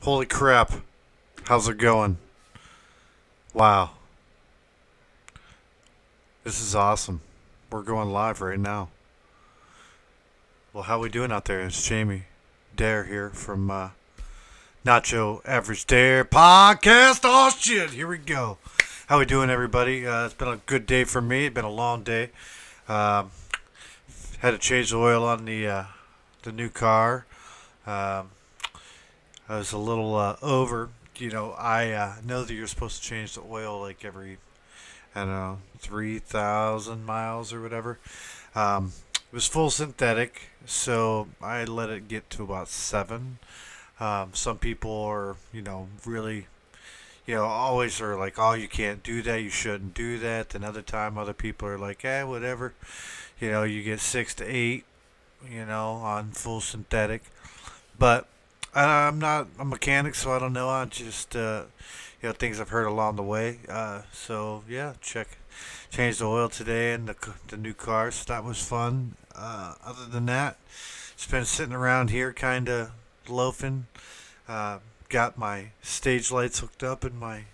Holy crap. How's it going? Wow. This is awesome. We're going live right now. Well, how we doing out there? It's Jamie Daire here from Nacho Average Dare Podcast. Oh, shit. Here we go. How we doing, everybody? It's been a good day for me. It's been a long day. Um, Had to change the oil on the new car. Um, I was a little over. I know that you're supposed to change the oil like every, I don't know, 3,000 miles or whatever. It was full synthetic, so I let it get to about 7. Some people are, really, always are like, oh, you can't do that, you shouldn't do that. Another time, other people are like, whatever. You get 6 to 8, on full synthetic. But I'm not a mechanic, so I don't know. I just, things I've heard along the way. So yeah, change the oil today in the new car. So that was fun. Other than that, just been sitting around here, kind of loafing. Got my stage lights hooked up in my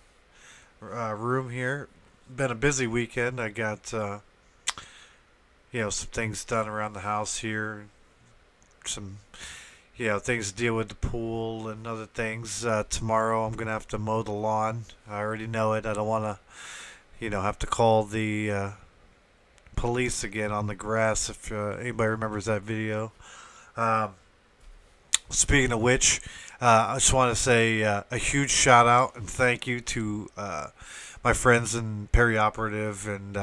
room here. Been a busy weekend. I got, some things done around the house here. Some things to deal with the pool and other things. Tomorrow I'm going to have to mow the lawn. I already know it. I don't want to, have to call the police again on the grass if anybody remembers that video. Um, Speaking of which, I just want to say a huge shout out and thank you to my friends in Perioperative and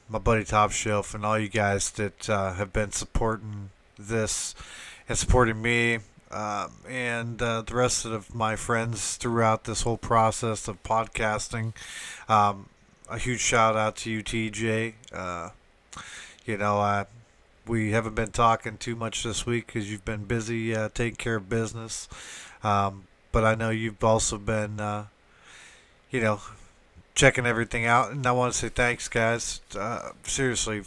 my buddy Top Shelf and all you guys that have been supporting this and supporting me and the rest of my friends throughout this whole process of podcasting. A huge shout out to you, TJ. We haven't been talking too much this week because you've been busy taking care of business. But I know you've also been, checking everything out. And I want to say thanks, guys. Seriously,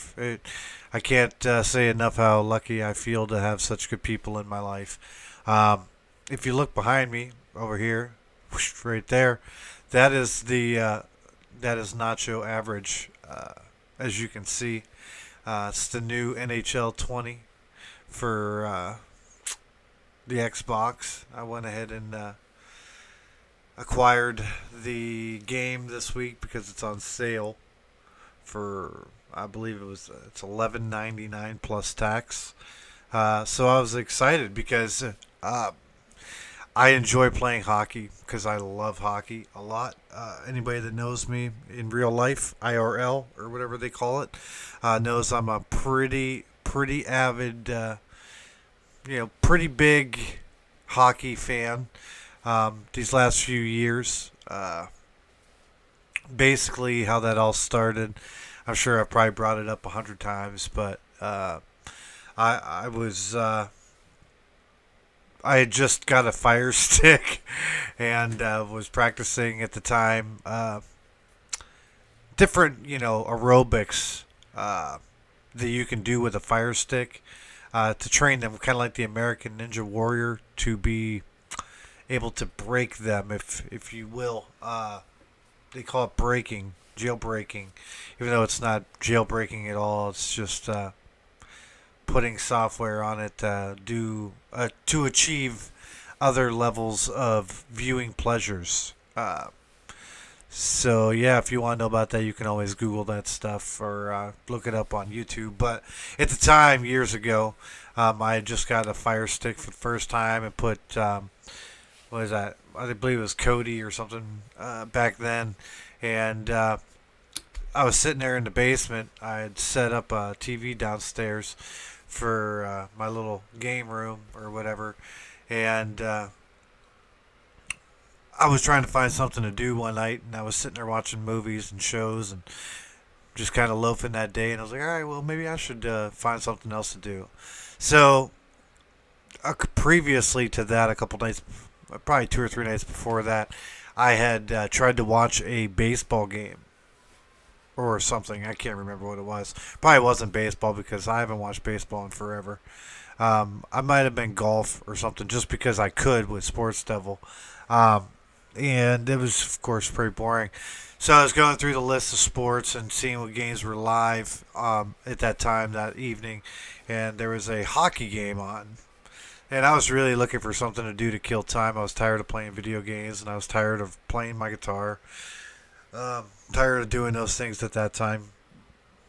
I can't say enough how lucky I feel to have such good people in my life. If you look behind me over here, whoosh, right there, that is Nacho Average, as you can see. It's the new NHL 20 for the Xbox. I went ahead and acquired the game this week because it's on sale for, I believe it's $11.99 plus tax. So I was excited because I enjoy playing hockey because I love hockey a lot. Anybody that knows me in real life, IRL or whatever they call it, knows I'm a pretty avid, pretty big hockey fan. These last few years, basically how that all started. I'm sure I've probably brought it up 100 times, but I was. I had just got a Fire Stick and was practicing at the time different, aerobics that you can do with a Fire Stick to train them, kind of like the American Ninja Warrior, to be able to break them, if you will. They call it breaking, jailbreaking, even though it's not jailbreaking at all. It's just putting software on it to achieve other levels of viewing pleasures. So yeah, if you want to know about that, you can always Google that stuff or look it up on YouTube. But at the time, years ago, I had just got a Fire Stick for the first time and put what is that? I believe it was Cody or something back then, and I was sitting there in the basement. I had set up a TV downstairs for my little game room or whatever, and I was trying to find something to do one night, and I was sitting there watching movies and shows and just kind of loafing that day, and I was like, all right, well, maybe I should find something else to do. So previously to that, a couple nights, probably 2 or 3 nights before that, I had tried to watch a baseball game or something. I can't remember what it was. Probably wasn't baseball because I haven't watched baseball in forever. I might have been golf or something just because I could with Sports Devil. Um, and it was, of course, pretty boring. So I was going through the list of sports and seeing what games were live at that time that evening, and there was a hockey game on. And I was really looking for something to do to kill time. I was tired of playing video games, and I was tired of playing my guitar. Tired of doing those things at that time.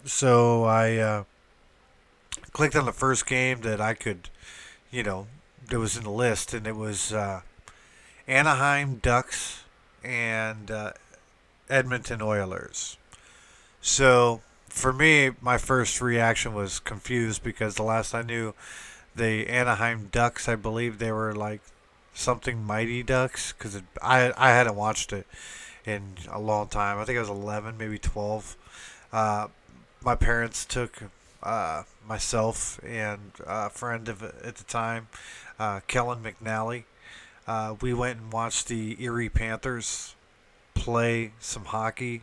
So I clicked on the first game that I could, that was in the list, and it was Anaheim Ducks and Edmonton Oilers. So for me, my first reaction was confused because the last I knew, the Anaheim Ducks, I believe they were like something Mighty Ducks because I hadn't watched it in a long time. I think I was 11, maybe 12. My parents took myself and a friend at the time, Kellen McNally. We went and watched the Erie Panthers play some hockey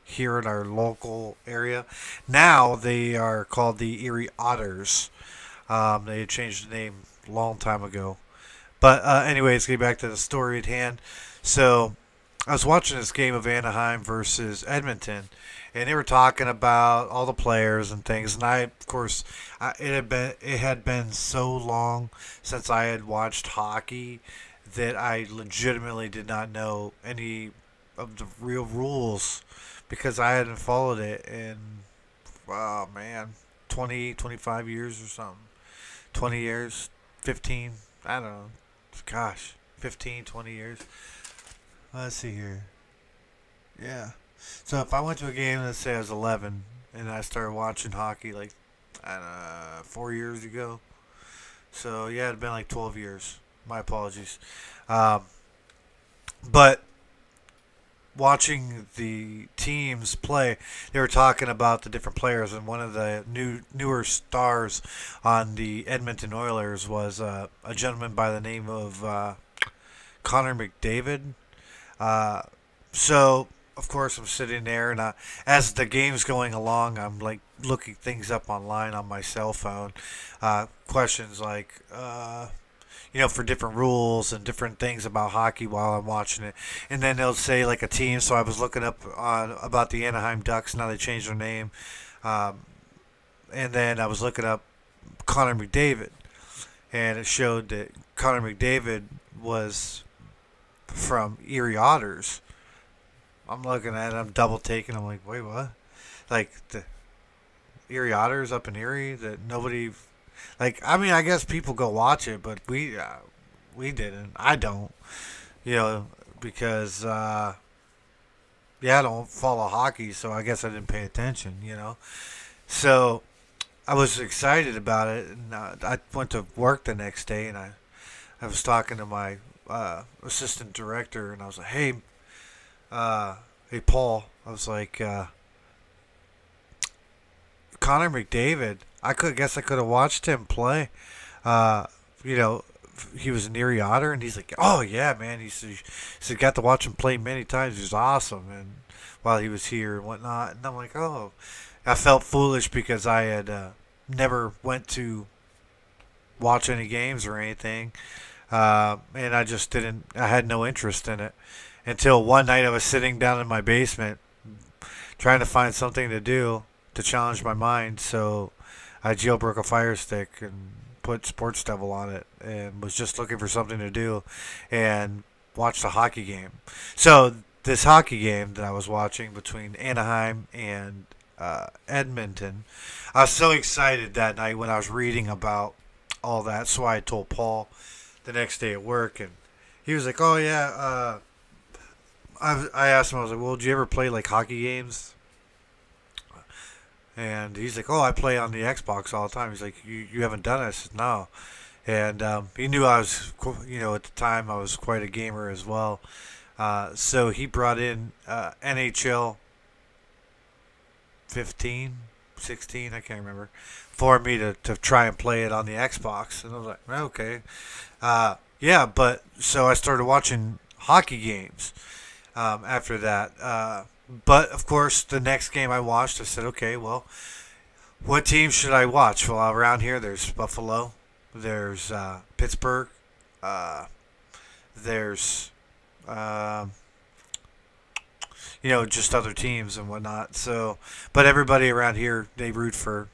here in our local area. Now they are called the Erie Otters. They had changed the name a long time ago. But anyways, getting back to the story at hand. So I was watching this game of Anaheim versus Edmonton, and they were talking about all the players and things. And I, of course, it had been so long since I had watched hockey that I legitimately did not know any of the real rules because I hadn't followed it in, oh man, 20, 25 years or something. 20 years, 15, I don't know. Gosh, 15, 20 years. Let's see here. Yeah. So if I went to a game, let's say I was 11, and I started watching hockey like, I don't know, 4 years ago. So yeah, it'd been like 12 years. My apologies. But watching the teams play, they were talking about the different players, and one of the newer stars on the Edmonton Oilers was a gentleman by the name of Connor McDavid. So of course I'm sitting there, and as the game's going along, I'm like looking things up online on my cell phone, questions like for different rules and different things about hockey while I'm watching it. And then they'll say like a team. So I was looking up on about the Anaheim Ducks. Now they changed their name. And then I was looking up Connor McDavid, and it showed that Connor McDavid was from Erie Otters. I'm looking at it. I'm double taking. I'm like, wait, what? Like the Erie Otters up in Erie that nobody. Like, I mean, I guess people go watch it, but we didn't. I don't, because I don't follow hockey, so I guess I didn't pay attention, So I was excited about it, and I went to work the next day, and I was talking to my assistant director, and I was like, hey, Paul, I was like, Connor McDavid, I guess I could have watched him play. He was an Erie Otter, and he's like, oh yeah, man. He said got to watch him play many times. He was awesome, and while he was here and whatnot. And I'm like, oh, I felt foolish because I had never went to watch any games or anything, and I just didn't. I had no interest in it until one night I was sitting down in my basement trying to find something to do to challenge my mind. So I jailbroke a Fire Stick and put Sports Devil on it and was just looking for something to do and watched a hockey game. So this hockey game that I was watching between Anaheim and Edmonton, I was so excited that night when I was reading about all that. So I told Paul the next day at work, and he was like, oh yeah, I asked him, I was like, well, did you ever play like hockey games? And he's like, oh, I play on the Xbox all the time. He's like, you haven't done it? I said, no. And he knew I was, at the time I was quite a gamer as well. So he brought in NHL 15, 16, I can't remember, for me to try and play it on the Xbox. And I was like, okay. Yeah, but so I started watching hockey games after that. But, of course, the next game I watched, I said, okay, well, what team should I watch? Well, around here, there's Buffalo, There's Pittsburgh. Uh, there's uh, just other teams and whatnot. So, but everybody around here, they root for,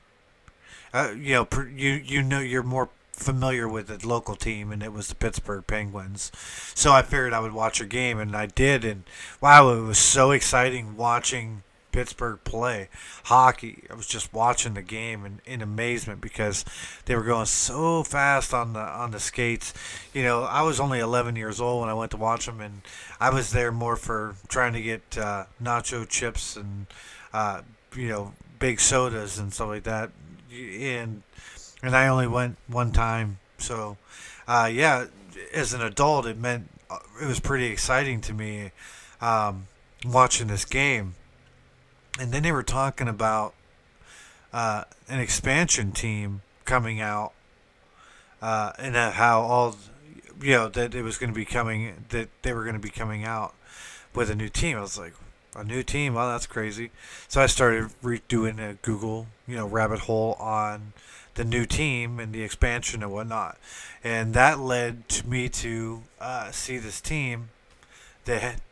you're more familiar with the local team, and it was the Pittsburgh Penguins. So I figured I would watch a game, and I did, and wow, it was so exciting watching Pittsburgh play hockey. I was just watching the game in amazement because they were going so fast on the skates. I was only 11 years old when I went to watch them, and I was there more for trying to get nacho chips and uh, big sodas and stuff like that. And I only went one time, so yeah. As an adult, it was pretty exciting to me watching this game. And then they were talking about an expansion team coming out, and how all that it was going to be coming that they were going to be coming out with a new team. I was like, a new team? Well, that's crazy. So I started doing a Google rabbit hole on the new team and the expansion and whatnot, and that led to me to see this team that had,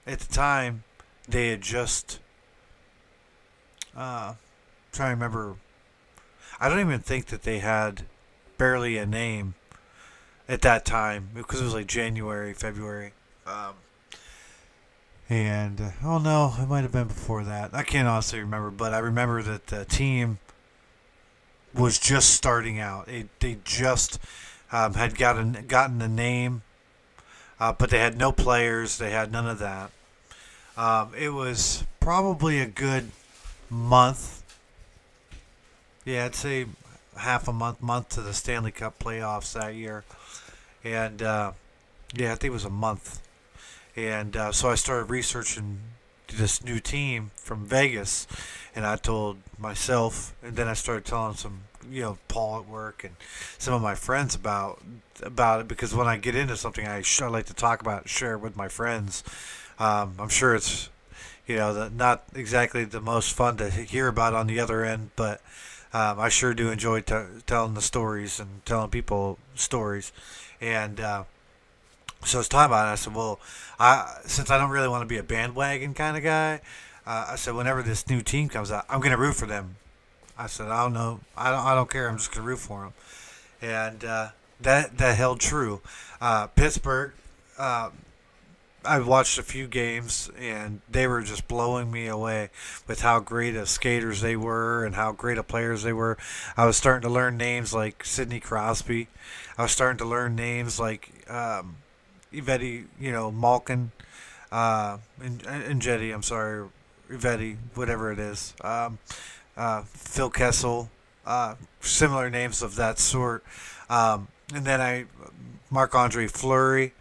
at the time, they had just trying to remember. I don't even think that they had barely a name at that time because it was like January, February, and oh no, it might have been before that. I can't honestly remember, but I remember that the team was just starting out. They just had gotten a name, but they had no players. They had none of that. It was probably a good month. Yeah, I'd say half a month to the Stanley Cup playoffs that year. And yeah, I think it was a month. And so I started researching this new team from Vegas, and I told myself, and then I started telling some, Paul at work and some of my friends about it, because when I get into something, I like to talk about it, share it with my friends. I'm sure it's, not exactly the most fun to hear about on the other end, but I sure do enjoy telling the stories and telling people stories. And so it's time about it. I said, well, since I don't really want to be a bandwagon kind of guy, I said, whenever this new team comes out, I'm going to root for them. I said, I don't know. I don't care. I'm just going to root for them. And that held true. Pittsburgh, I watched a few games, and they were just blowing me away with how great of skaters they were and how great of players they were. I was starting to learn names like Sidney Crosby. I was starting to learn names like Yvette, Malkin, and Jetty, I'm sorry, Yvette, whatever it is. Phil Kessel, similar names of that sort. And then Marc-Andre Fleury,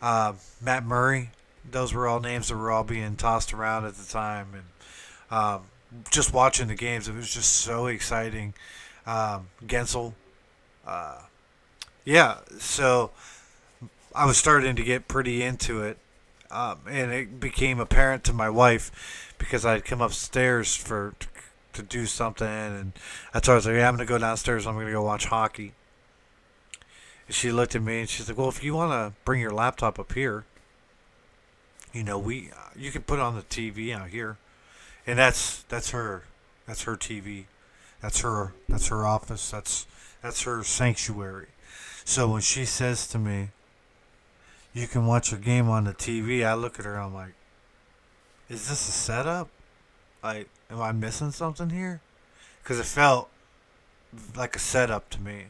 Matt Murray. Those were all names that were all being tossed around at the time. And just watching the games, it was just so exciting. Gensel. Yeah, so I was starting to get pretty into it. And it became apparent to my wife because I'd come upstairs to do something, and I told her, I was like, yeah, I'm going to go downstairs. I'm going to go watch hockey. And she looked at me and she's like, well, if you want to bring your laptop up here, you can put it on the TV out here. And that's her TV. That's her office. That's her sanctuary. So when she says to me, you can watch a game on the TV, I look at her and I'm like, is this a setup? Like, am I missing something here? Because it felt like a setup to me.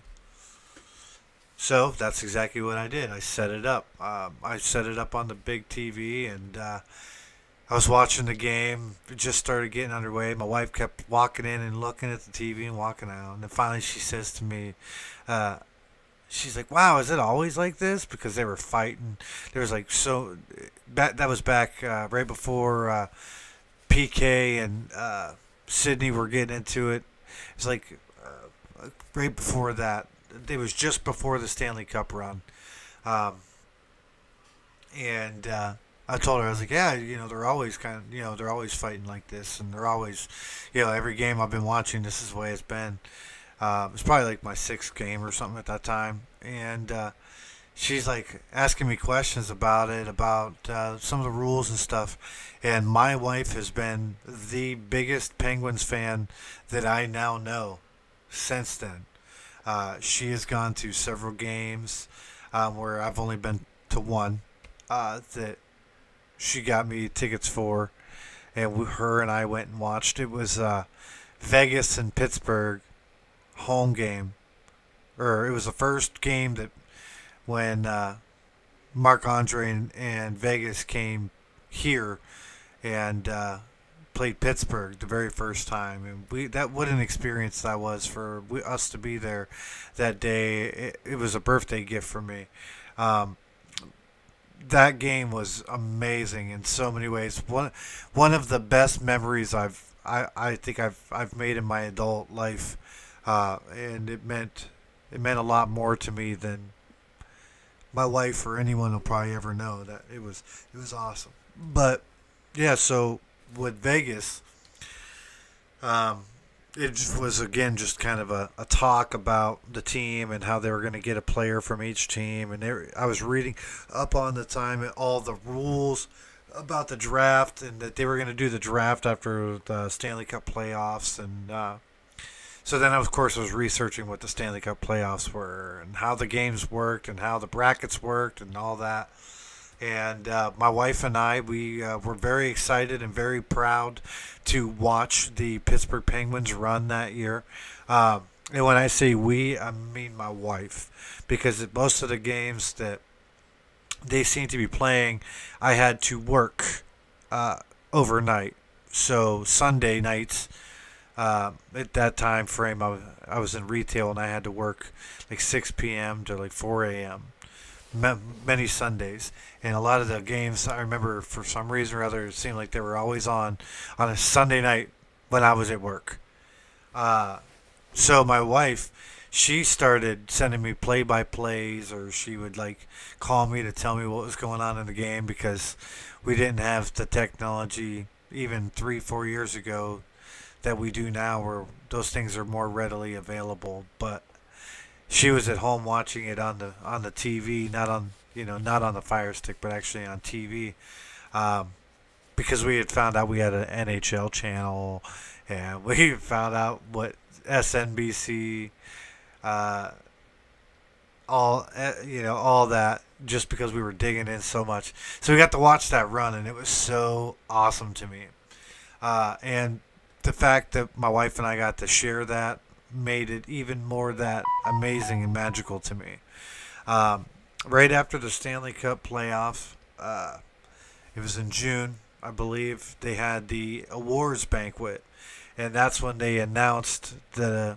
So that's exactly what I did. I set it up. I set it up on the big TV, and I was watching the game. It just started getting underway. My wife kept walking in and looking at the TV and walking out. And then finally she says to me, she's like, wow, is it always like this? Because they were fighting. There was like that was back right before PK and Sydney were getting into it. It was like right before that. It was just before the Stanley Cup run. And I told her, I was like, yeah, they're always they're always fighting like this. And they're always, every game I've been watching, this is the way it's been. It was probably like my sixth game or something at that time, and she's like asking me questions about it, about some of the rules and stuff. And my wife has been the biggest Penguins fan that I now know since then. She has gone to several games where I've only been to one that she got me tickets for, and her and I went and watched. It was Vegas and Pittsburgh home game, or it was the first game that when Marc Andre and Vegas came here and played Pittsburgh the very first time, and that what an experience that was for us to be there that day. It was a birthday gift for me. Um, that game was amazing in so many ways. One of the best memories I think I've made in my adult life, and it meant a lot more to me than my wife or anyone will probably ever know. That it was awesome. But yeah, so with Vegas, um, it was again just kind of a talk about the team and how they were going to get a player from each team. And I was reading up on the time and all the rules about the draft, and that they were going to do the draft after the Stanley Cup playoffs. And so then, of course, I was researching what the Stanley Cup playoffs were and how the games worked and how the brackets worked and all that. And my wife and I, we were very excited and very proud to watch the Pittsburgh Penguins run that year. And when I say we, I mean my wife, because most of the games that they seemed to be playing, I had to work overnight. So Sunday nights, at that time frame, I was in retail and I had to work like 6 p.m. to like 4 a.m. Many Sundays, and a lot of the games I remember for some reason or other it seemed like they were always on a Sunday night when I was at work. So my wife, she started sending me play-by-plays, or she would like call me to tell me what was going on in the game, because we didn't have the technology even 3-4 years ago that we do now, where those things are more readily available. But she was at home watching it on the TV, not on the Fire Stick, but actually on TV, because we had found out we had an NHL channel, and we found out what SNBC, all that, just because we were digging in so much. So we got to watch that run, and it was so awesome to me. And the fact that my wife and I got to share that made it even more that amazing and magical to me. Right after the Stanley Cup playoff, it was in June, I believe, they had the awards banquet, and that's when they announced they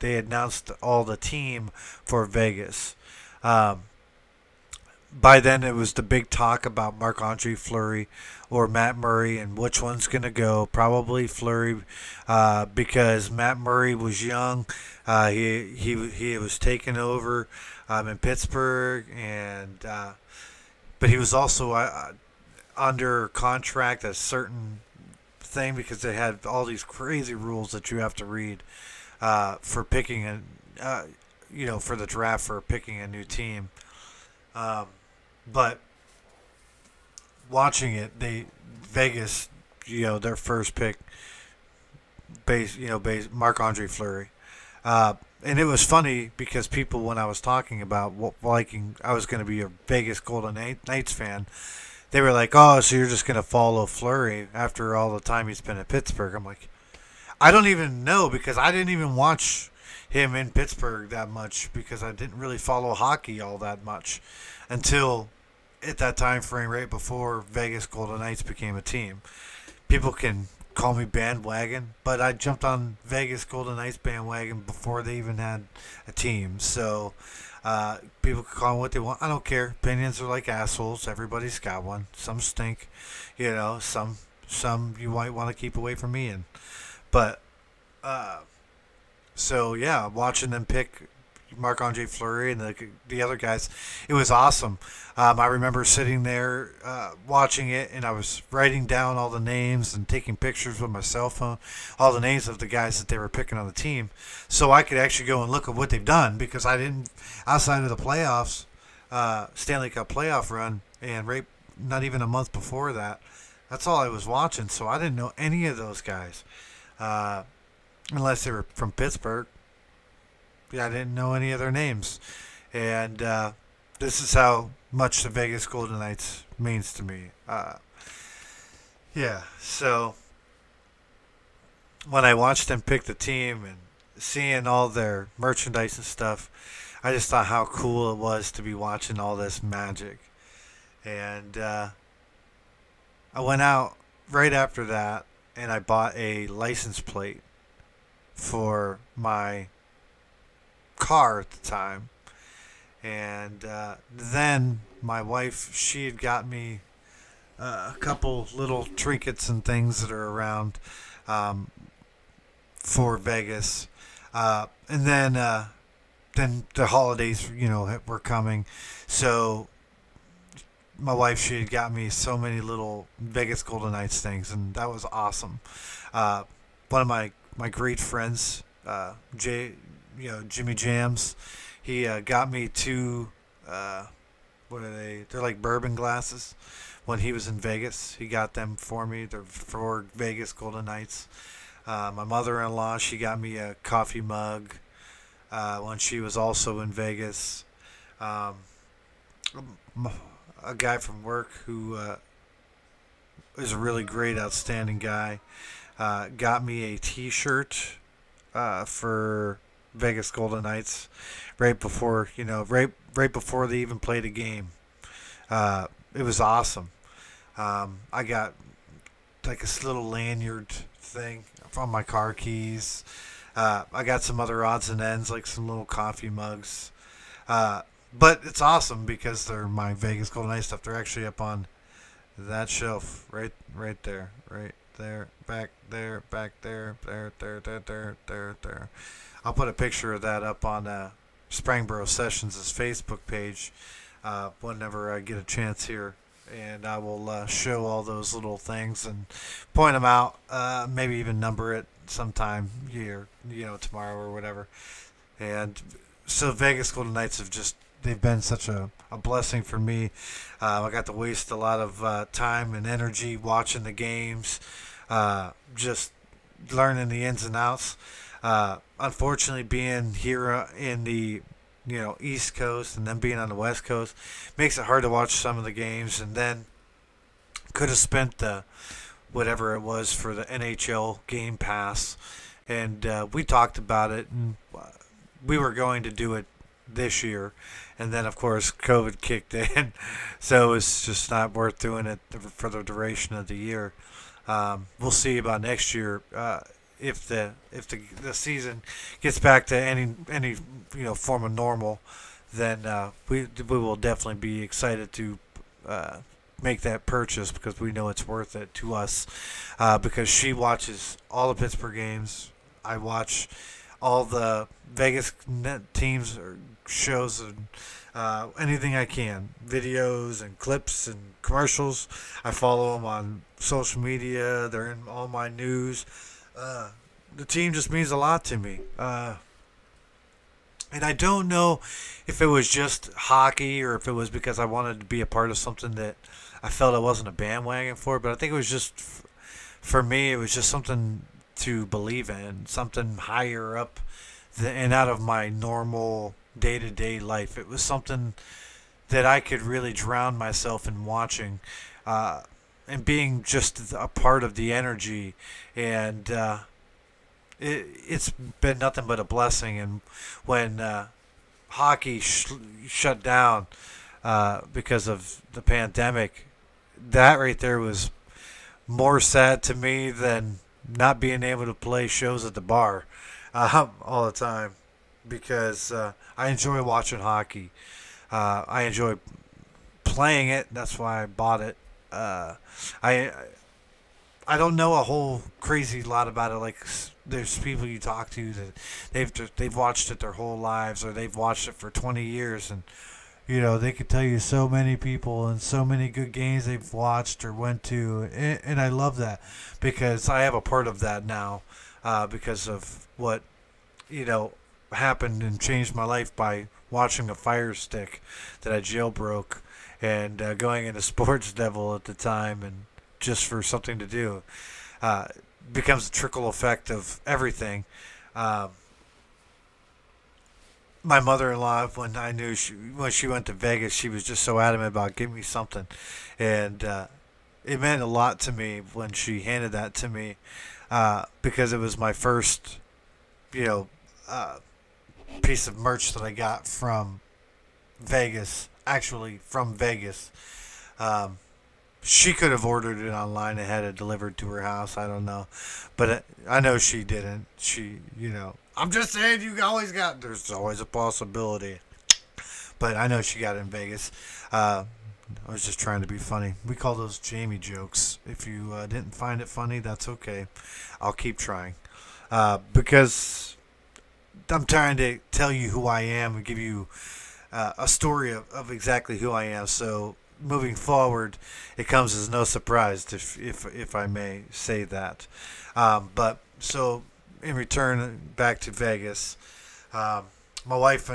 announced all the team for Vegas. By then, it was the big talk about Marc-Andre Fleury or Matt Murray, and which one's going to go. Probably Fleury, because Matt Murray was young. He was taking over in Pittsburgh, and but he was also under contract a certain thing, because they had all these crazy rules that you have to read for picking for the draft, for picking a new team. But watching it, Vegas, their first pick, Marc-Andre Fleury, and it was funny because people, when I was talking about I was going to be a Vegas Golden Knights fan, they were like, "Oh, so you're just going to follow Fleury after all the time he's been at Pittsburgh?" I'm like, I don't even know, because I didn't even watch him in Pittsburgh that much, because I didn't really follow hockey all that much until at that time frame right before Vegas Golden Knights became a team. People can call me bandwagon, but I jumped on Vegas Golden Knights bandwagon before they even had a team. So people can call them what they want. I don't care. Opinions are like assholes. Everybody's got one. Some stink, some you might want to keep away from me. But so yeah, watching them pick Marc-Andre Fleury and the other guys. It was awesome. I remember sitting there watching it, and I was writing down all the names and taking pictures with my cell phone, all the names of the guys that they were picking on the team, so I could actually go and look at what they've done, because I didn't, outside of the playoffs, Stanley Cup playoff run, and right, not even a month before that, that's all I was watching. So I didn't know any of those guys, unless they were from Pittsburgh. Yeah, I didn't know any of their names, and this is how much the Vegas Golden Knights means to me. Yeah, so when I watched them pick the team and seeing all their merchandise and stuff, I just thought how cool it was to be watching all this magic. And I went out right after that and I bought a license plate for my car at the time. And then my wife, she had got me a couple little trinkets and things that are around for Vegas. And then the holidays, were coming. So my wife, she had got me so many little Vegas Golden Knights things, and that was awesome. One of my great friends, Jimmy Jams, he got me two, what are they? They're like bourbon glasses. When he was in Vegas, he got them for me. They're for Vegas Golden Knights. My mother-in-law, she got me a coffee mug when she was also in Vegas. A guy from work who is a really great, outstanding guy, got me a T-shirt for Vegas Golden Knights right before right before they even played a game. It was awesome. I got like this little lanyard thing from my car keys. I got some other odds and ends, like some little coffee mugs. But it's awesome because they're my Vegas Golden Knights stuff. They're actually up on that shelf right there, right there, back there, there. I'll put a picture of that up on Springboro Sessions' Facebook page whenever I get a chance here. And I will show all those little things and point them out, maybe even number it sometime here, tomorrow or whatever. And so Vegas Golden Knights they've been such a blessing for me. I got to waste a lot of time and energy watching the games, just learning the ins and outs. Unfortunately, being here in the East Coast and then being on the West Coast makes it hard to watch some of the games. And then could have spent the whatever it was for the NHL Game Pass, and we talked about it, and we were going to do it this year, and then of course COVID kicked in, so it's just not worth doing it for the duration of the year. We'll see about next year if the season gets back to any form of normal. Then we will definitely be excited to make that purchase, because we know it's worth it to us, because she watches all the Pittsburgh games. I watch all the Vegas teams or shows and anything I can, videos and clips and commercials. I follow them on social media. They're in all my news. The team just means a lot to me. And I don't know if it was just hockey or if it was because I wanted to be a part of something that I felt I wasn't a bandwagon for, but I think it was just, for me, it was just something to believe in, something higher up and out of my normal day-to-day life. It was something that I could really drown myself in watching, and being just a part of the energy. And it's been nothing but a blessing. And when hockey shut down because of the pandemic, that right there was more sad to me than not being able to play shows at the bar all the time, because I enjoy watching hockey. I enjoy playing it. That's why I bought it. I I don't know a whole crazy lot about it. Like there's people you talk to that they've watched it their whole lives, or they've watched it for 20 years, and they could tell you so many people and so many good games they've watched or went to, and I love that because I have a part of that now, because of what you know happened and changed my life by watching a Fire Stick that I jailbroke and going into Sports Devil at the time, and just for something to do, uh, becomes a trickle effect of everything. Um, my mother-in-law, when she went to Vegas, she was just so adamant about giving me something, and it meant a lot to me when she handed that to me, because it was my first, you know, uh, piece of merch that I got from Vegas, actually from Vegas. Um, she could have ordered it online and had it delivered to her house. I don't know, but I know she didn't. I'm just saying, there's always a possibility. But I know she got it in Vegas. I was just trying to be funny. We call those Jamie jokes. If you didn't find it funny, that's okay. I'll keep trying. Because I'm trying to tell you who I am and give you a story of exactly who I am. So moving forward, it comes as no surprise, if I may say that. But so in return, back to Vegas, my wife,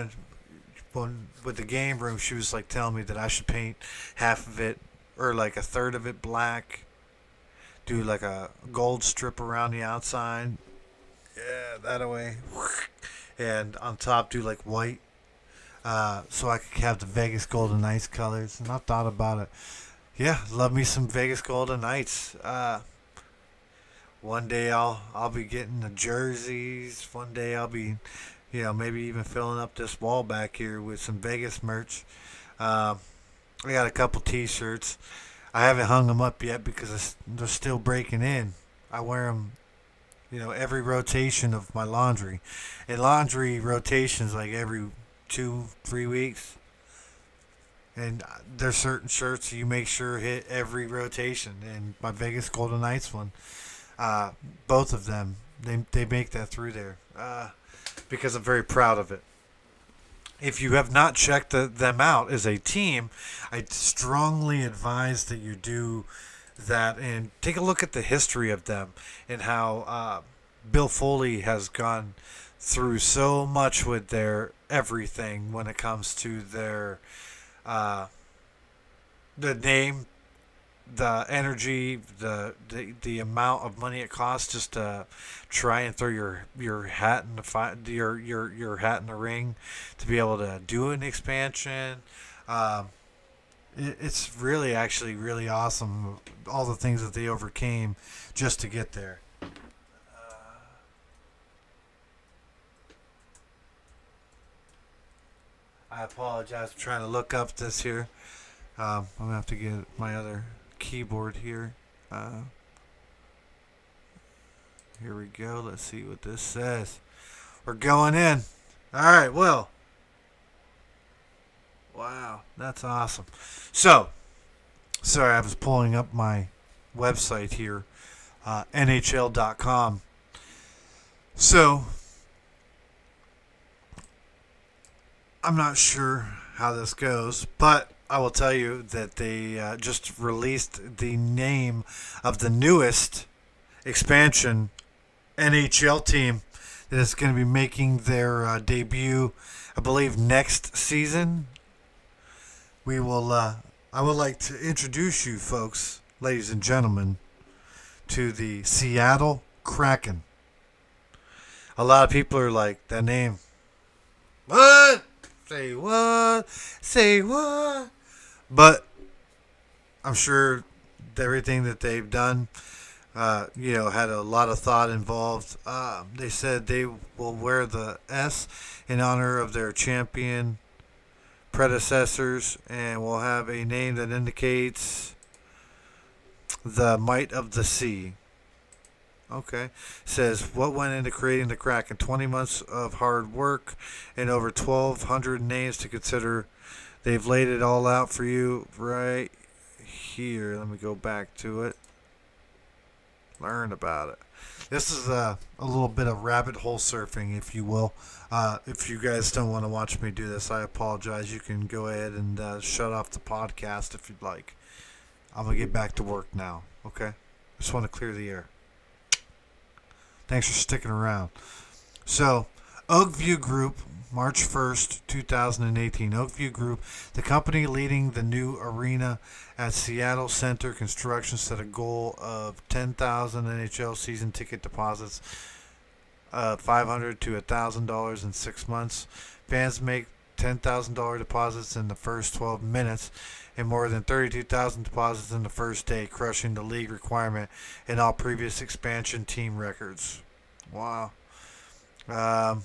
with the game room, she was like telling me that I should paint half of it or like a third of it black, do like a gold strip around the outside, yeah, that way, and on top do like white, so I could have the Vegas Golden Knights colors. And I've thought about it. Yeah, love me some Vegas Golden Knights. One day I'll be getting the jerseys. One day I'll be, maybe even filling up this wall back here with some Vegas merch. I got a couple T-shirts. I haven't hung them up yet because they're still breaking in. I wear them, every rotation of my laundry. And laundry rotations like every 2-3 weeks. And there's certain shirts you make sure hit every rotation. And my Vegas Golden Knights one, both of them, they make that through there, because I'm very proud of it. If you have not checked them out as a team, I strongly advise that you do that and take a look at the history of them and how Bill Foley has gone through so much with their everything when it comes to their the name, the energy, the amount of money it costs just to try and throw your hat in your hat in the ring to be able to do an expansion. It's really actually really awesome, all the things that they overcame just to get there. I apologize for trying to look up this here. I'm gonna have to get my other keyboard here. Here we go. Let's see what this says. We're going in. All right. Well. Wow, that's awesome. So, sorry, I was pulling up my website here, NHL.com. So, I'm not sure how this goes, but I will tell you that they just released the name of the newest expansion NHL team that is going to be making their debut, I believe, next season. We will. I would like to introduce you, folks, ladies and gentlemen, to the Seattle Kraken. A lot of people are like, that name. What? Say what? Say what? But I'm sure everything that they've done, had a lot of thought involved. They said they will wear the S in honor of their champion predecessors, and will have a name that indicates the might of the sea. Okay. Says what went into creating the Kraken: 20 months of hard work and over 1,200 names to consider. They've laid it all out for you right here. Let me go back to it. Learn about it. This is a little bit of rabbit hole surfing, if you will. If you guys don't want to watch me do this, I apologize. You can go ahead and shut off the podcast if you'd like. I'm going to get back to work now, okay? I just want to clear the air. Thanks for sticking around. So, Oakview Group, March 1st, 2018. Oakview Group, the company leading the new arena at Seattle Center construction, set a goal of 10,000 NHL season ticket deposits, $500 to $1,000 in 6 months. Fans make $10,000 deposits in the first 12 minutes and more than 32,000 deposits in the first day, crushing the league requirement in all previous expansion team records. Wow. I'm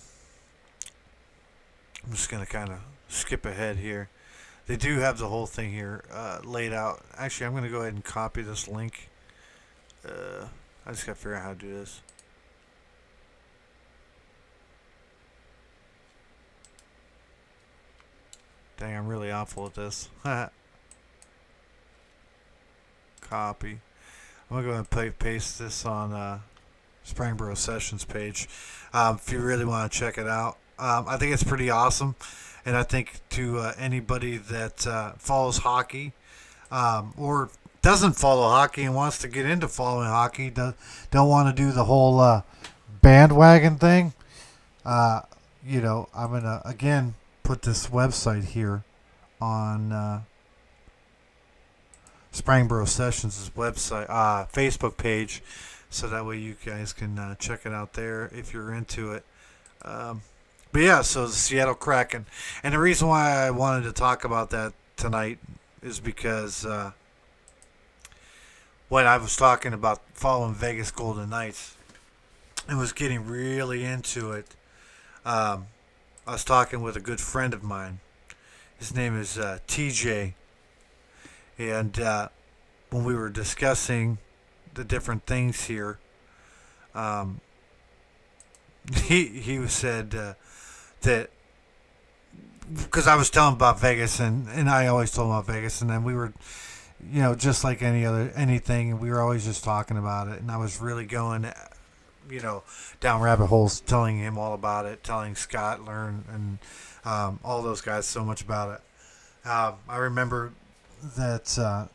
just going to kind of skip ahead here. They do have the whole thing here laid out. Actually, I'm going to go ahead and copy this link. I just got to figure out how to do this. Dang, I'm really awful at this. Copy. I'm going to go ahead and paste this on Springboro Sessions page. If you really want to check it out. I think it's pretty awesome. And I think to anybody that follows hockey or doesn't follow hockey and wants to get into following hockey, don't want to do the whole bandwagon thing, you know, I'm going to, again, put this website here on Springboro Sessions' website, Facebook page, so that way you guys can check it out there if you're into it. But yeah, so the Seattle Kraken. And the reason why I wanted to talk about that tonight is because when I was talking about following Vegas Golden Knights and was getting really into it, I was talking with a good friend of mine. His name is TJ. And when we were discussing the different things here, he said that, because I was telling him about Vegas, and I always told him about Vegas, and then we were, you know, just like anything, and we were always just talking about it, and I was really going, you know, down rabbit holes, telling him all about it, telling Scott, and all those guys so much about it. I remember that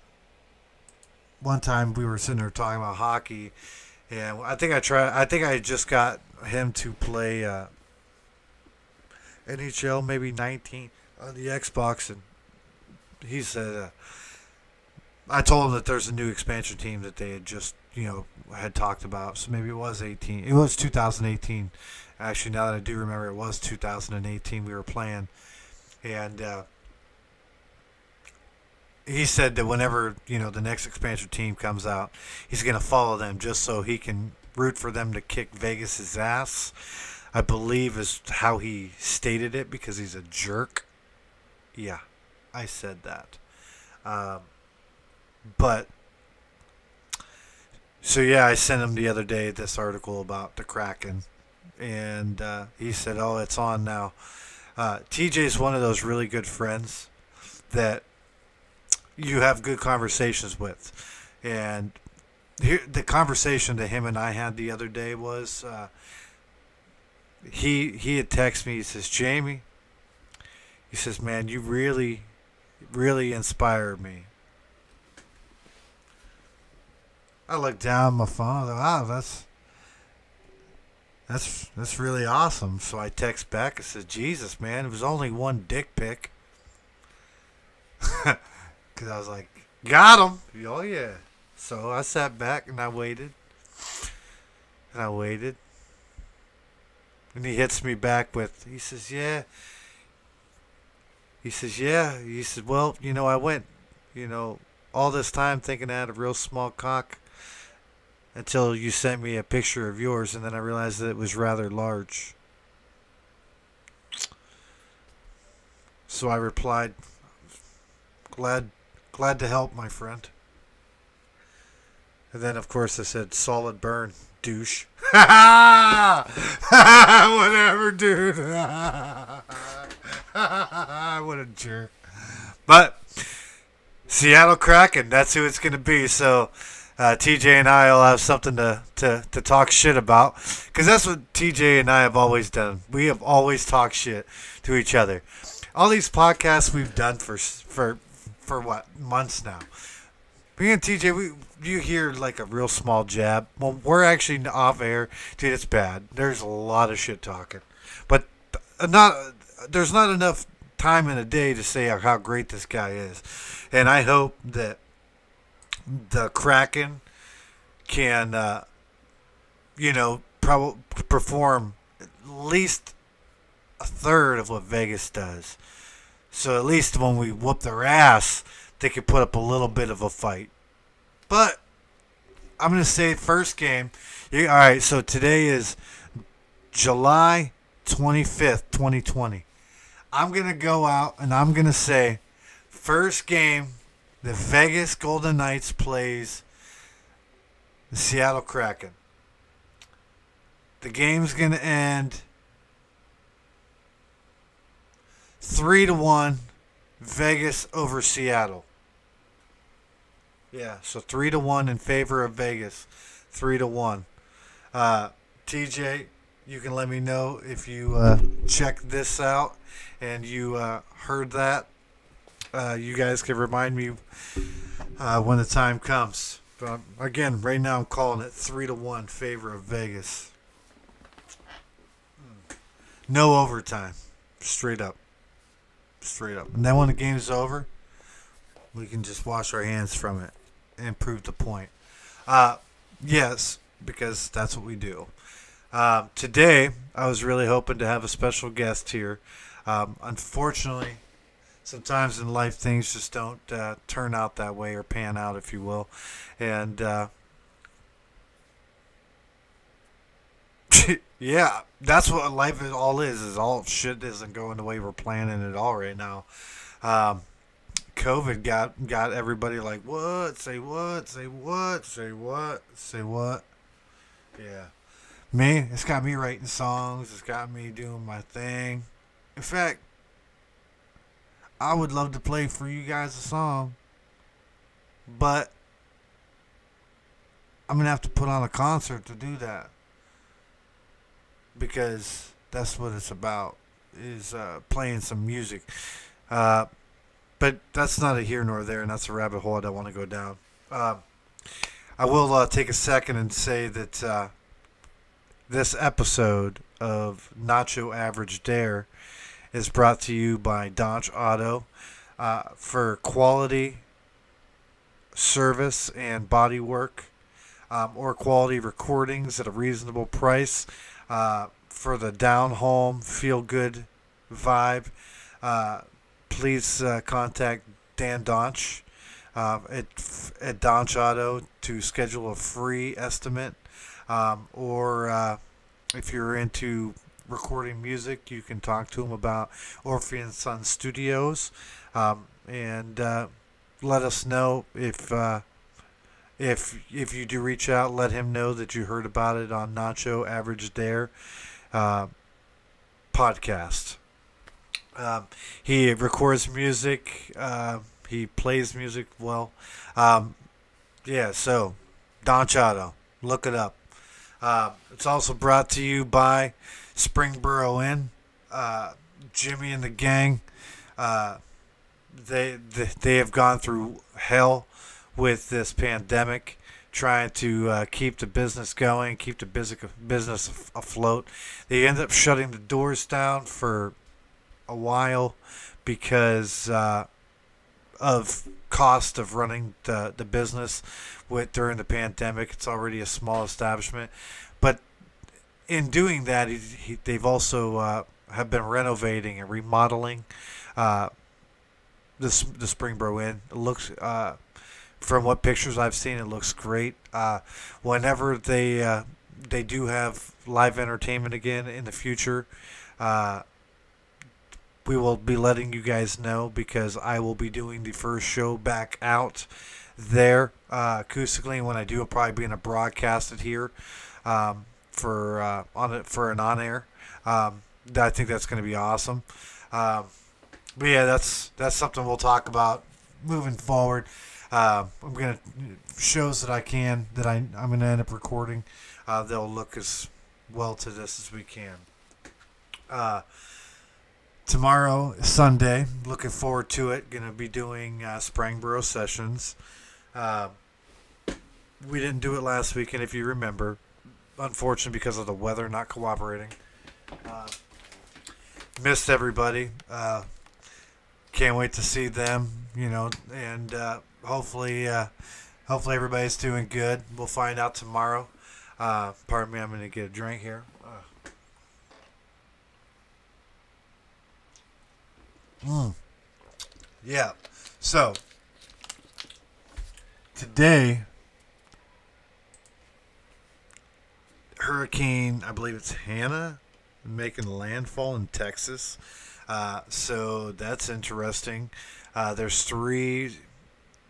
one time we were sitting there talking about hockey, and I think I just got him to play NHL maybe 19 on the Xbox, and he said, I told him that there's a new expansion team that they had just, you know, had talked about. So maybe it was 18. It was 2018. Actually, now that I do remember, it was 2018 we were playing. And he said that whenever, you know, the next expansion team comes out, he's going to follow them just so he can root for them to kick Vegas's ass, I believe is how he stated it, because he's a jerk. Yeah, I said that. But, so yeah, I sent him the other day this article about the Kraken, and he said, oh, it's on now. TJ's one of those really good friends that you have good conversations with. And here, the conversation that him and I had the other day was, he had texted me, he says, Jamie, he says, man, you really, really inspired me. I looked down my phone. Wow, that's really awesome. So I text back. I said, Jesus, man, it was only one dick pic. Because I was like, got him. Oh yeah. So I sat back and I waited. And I waited. And he hits me back with, he says, yeah. He says, yeah. He said, well, you know, I went, you know, all this time thinking I had a real small cock, until you sent me a picture of yours, and then I realized that it was rather large. So I replied, glad to help, my friend. And then, of course, I said, solid burn, douche. Whatever, dude. What a jerk. But Seattle Kraken, that's who it's going to be. So TJ and I will have something to talk shit about, because that's what TJ and I have always done. We have always talked shit to each other. All these podcasts we've done for what, months now. Me and TJ, you hear like a real small jab. Well, we're actually off air, dude. It's bad. There's a lot of shit talking, but not there's not enough time in a day to say how great this guy is, and I hope that the Kraken can, probably perform at least a third of what Vegas does. So at least when we whoop their ass, they can put up a little bit of a fight. But I'm going to say first game. All right, so today is July 25th, 2020. I'm going to go out and I'm going to say first game, the Vegas Golden Knights plays the Seattle Kraken. The game's going to end 3-1 Vegas over Seattle. Yeah, so 3-1 in favor of Vegas. 3-1. TJ, you can let me know if you check this out and you heard that. You guys can remind me when the time comes. But again, right now I'm calling it 3-1 favor of Vegas. No overtime. Straight up. Straight up. And then when the game's over, we can just wash our hands from it and prove the point. Yes, because that's what we do. Today, I was really hoping to have a special guest here. Unfortunately, sometimes in life things just don't turn out that way, or pan out, if you will. And yeah, that's what life all is all shit isn't going the way we're planning it all right now. COVID got everybody like, what? Say what? Say what? Say what? Say what? Yeah. Me, it's got me writing songs. It's got me doing my thing. In fact, I would love to play for you guys a song, but I'm going to have to put on a concert to do that, because that's what it's about, is playing some music. But that's not a here nor there, and that's a rabbit hole I don't want to go down. I will take a second and say that this episode of Nacho Average Daire is brought to you by Dodge Auto. For quality service and body work, or quality recordings at a reasonable price, for the down home feel good vibe, please contact Dan Donch at Donch Auto to schedule a free estimate, or if you're into recording music, you can talk to him about Orpheus Sun Studios, and let us know if you do reach out. Let him know that you heard about it on Nacho Average Daire podcast. He records music. He plays music well. Yeah, so Don Chato, look it up. It's also brought to you by Springboro Inn. Jimmy and the gang. They have gone through hell with this pandemic, trying to keep the business going, keep the business afloat. They end up shutting the doors down for a while because of cost of running the business during the pandemic. It's already a small establishment, but in doing that, they've also have been renovating and remodeling the Springboro Inn. It looks, from what pictures I've seen, it looks great. Whenever they do have live entertainment again in the future, we will be letting you guys know, because I will be doing the first show back out there acoustically. And when I do, I'll probably be in a broadcasted here for an on air. I think that's going to be awesome. But yeah, that's something we'll talk about moving forward. I'm gonna shows that I'm gonna end up recording. They'll look as well to this as we can. Tomorrow, Sunday. Looking forward to it. Gonna be doing Springboro sessions. We didn't do it last weekend, if you remember. Unfortunately, because of the weather not cooperating. Missed everybody. Can't wait to see them. And hopefully everybody's doing good. We'll find out tomorrow. Pardon me, I'm going to get a drink here. Yeah. So, today, Hurricane, I believe it's Hannah, making landfall in Texas. So that's interesting. There's three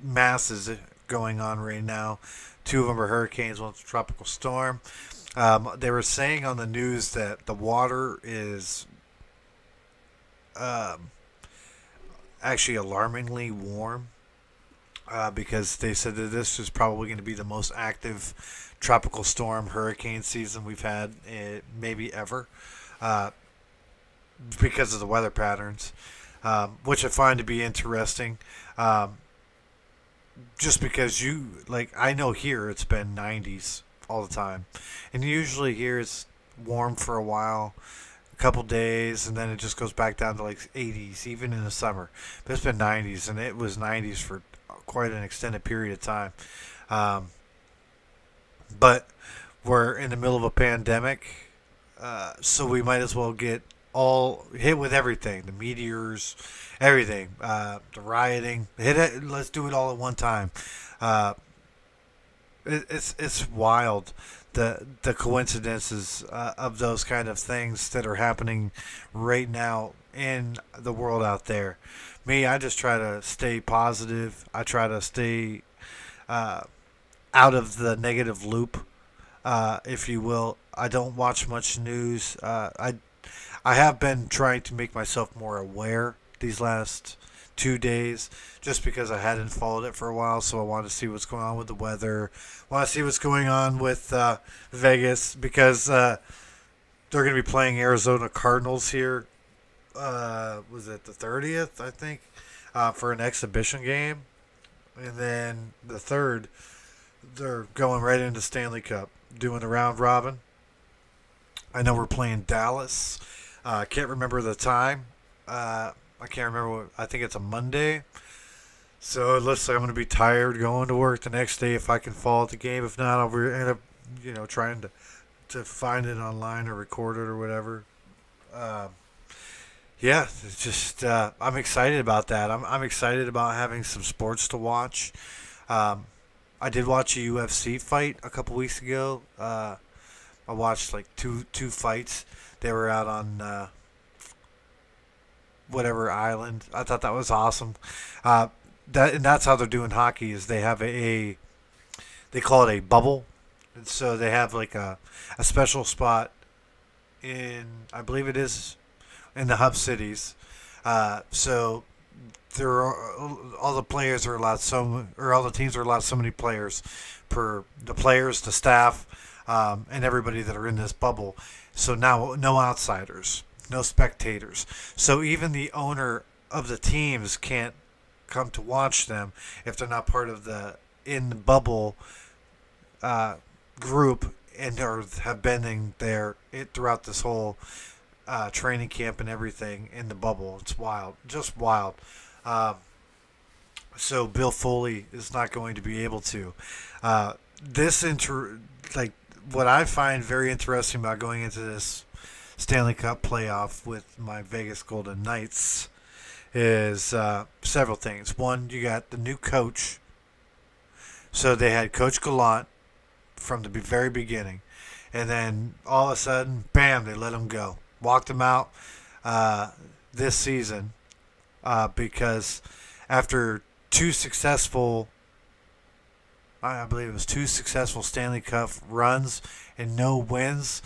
masses going on right now. Two of them are hurricanes, one's a tropical storm. They were saying on the news that the water is actually alarmingly warm because they said that this is probably going to be the most active tropical storm hurricane season we've had maybe ever because of the weather patterns, which I find to be interesting. Just because I know here it's been 90s all the time, and usually here it's warm for a while, a couple days, and then it just goes back down to like 80s, even in the summer. But it's been 90s, and it was 90s for quite an extended period of time. But we're in the middle of a pandemic, so we might as well get all hit with everything, the meteors, everything, the rioting, hit it. Let's do it all at one time. It's wild, the coincidences of those kind of things that are happening right now in the world out there. Me, I just try to stay positive. I try to stay out of the negative loop, if you will. I don't watch much news. I have been trying to make myself more aware these last 2 days, just because I hadn't followed it for a while. So I want to see what's going on with the weather. Want to see what's going on with Vegas, because they're going to be playing Arizona Cardinals here. Was it the 30th? I think for an exhibition game, and then the 3rd, they're going right into Stanley Cup, doing the round robin. I know we're playing Dallas. I can't remember the time. I can't remember I think it's a Monday. So it looks like I'm going to be tired going to work the next day if I can follow the game. If not, I'll end up, trying to find it online or record it or whatever. Yeah, it's just I'm excited about that. I'm excited about having some sports to watch. I did watch a UFC fight a couple weeks ago. I watched like two fights. They were out on whatever island. I thought that was awesome. And that's how they're doing hockey. Is they have they call it a bubble, and so they have like a special spot in, I believe it is, in the hub cities. So there are, all the players are allowed all the teams are allowed so many players per the players, the staff, and everybody that are in this bubble. So now no outsiders, no spectators. So even the owner of the teams can't come to watch them if they're not part of the in the bubble group and or have been in there throughout this whole training camp and everything in the bubble. It's wild, just wild. So Bill Foley is not going to be able to. What I find very interesting about going into this Stanley Cup playoff with my Vegas Golden Knights is several things. One, you got the new coach. So they had Coach Gallant from the very beginning. And then all of a sudden, bam, they let him go. Walked him out this season because after I believe it was two successful Stanley Cup runs and no wins,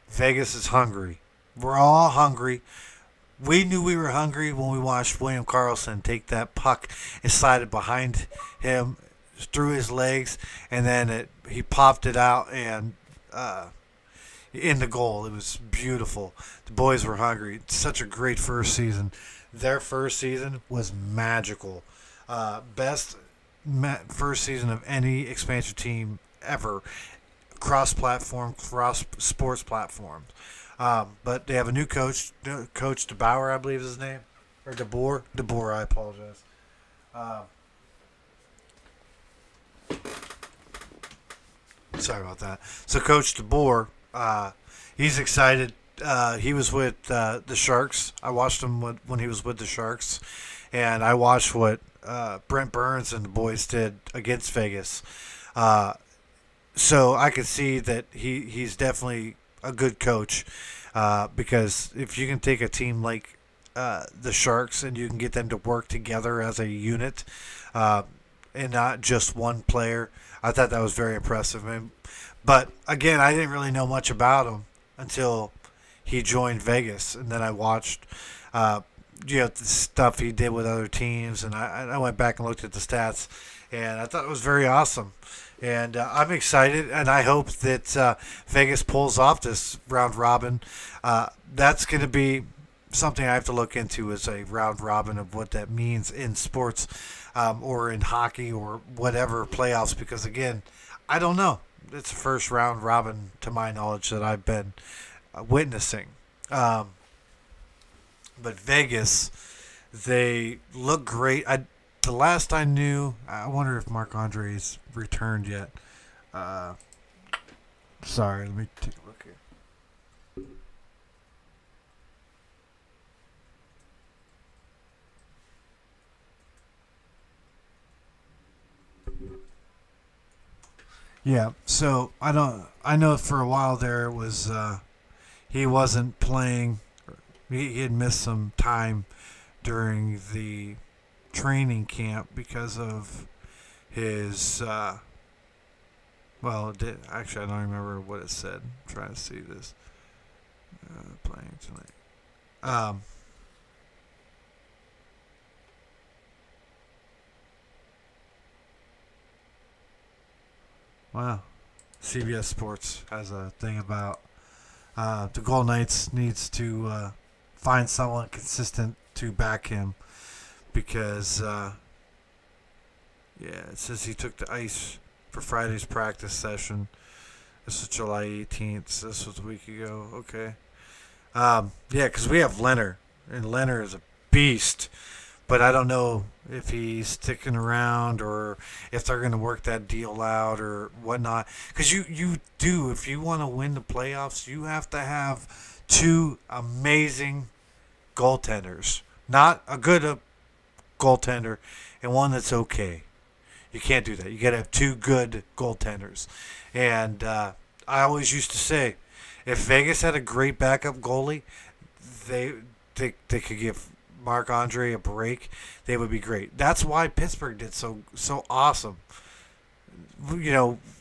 Vegas is hungry. We're all hungry. We knew we were hungry when we watched William Karlsson take that puck and slide it behind him through his legs, and then he popped it out and in the goal. It was beautiful. The boys were hungry. Such a great first season. Their first season was magical. Best first season of any expansion team ever. Cross-platform, cross-sports platforms. But they have a new coach, Coach DeBauer, I believe is his name. Or DeBoer. DeBoer, I apologize. Sorry about that. So Coach DeBoer, he's excited. He was with the Sharks. I watched him when he was with the Sharks, and I watched what Brent Burns and the boys did against Vegas. So I could see that he's definitely a good coach, because if you can take a team like the Sharks and you can get them to work together as a unit, and not just one player, I thought that was very impressive. But again, I didn't really know much about him until he joined Vegas, and then I watched the stuff he did with other teams, and I went back and looked at the stats, and I thought it was very awesome. And I'm excited, and I hope that Vegas pulls off this round robin. That's going to be something I have to look into, as a round robin of what that means in sports, or in hockey, or whatever playoffs, because again, I don't know. It's the first round robin, to my knowledge, that I've been witnessing. But Vegas, they look great. The last I knew, I wonder if Marc-Andre's returned yet. Sorry, let me take a look here. Yeah, so I know for a while there it was he wasn't playing. He had missed some time during the training camp because of his actually, I don't remember what it said. I'm trying to see this. Playing tonight. Wow. CBS Sports has a thing about the Golden Knights needs to find someone consistent to back him, because it says he took the ice for Friday's practice session. This was July 18th. So this was a week ago. Okay. Because we have Leonard, and Leonard is a beast. But I don't know if he's sticking around, or if they're going to work that deal out or whatnot. Because you do, if you want to win the playoffs, you have to have two amazing goaltenders. Not a good goaltender and one that's okay. You can't do that. You got to have two good goaltenders. And I always used to say, if Vegas had a great backup goalie, they could give Marc-Andre a break. They would be great. That's why Pittsburgh did so awesome,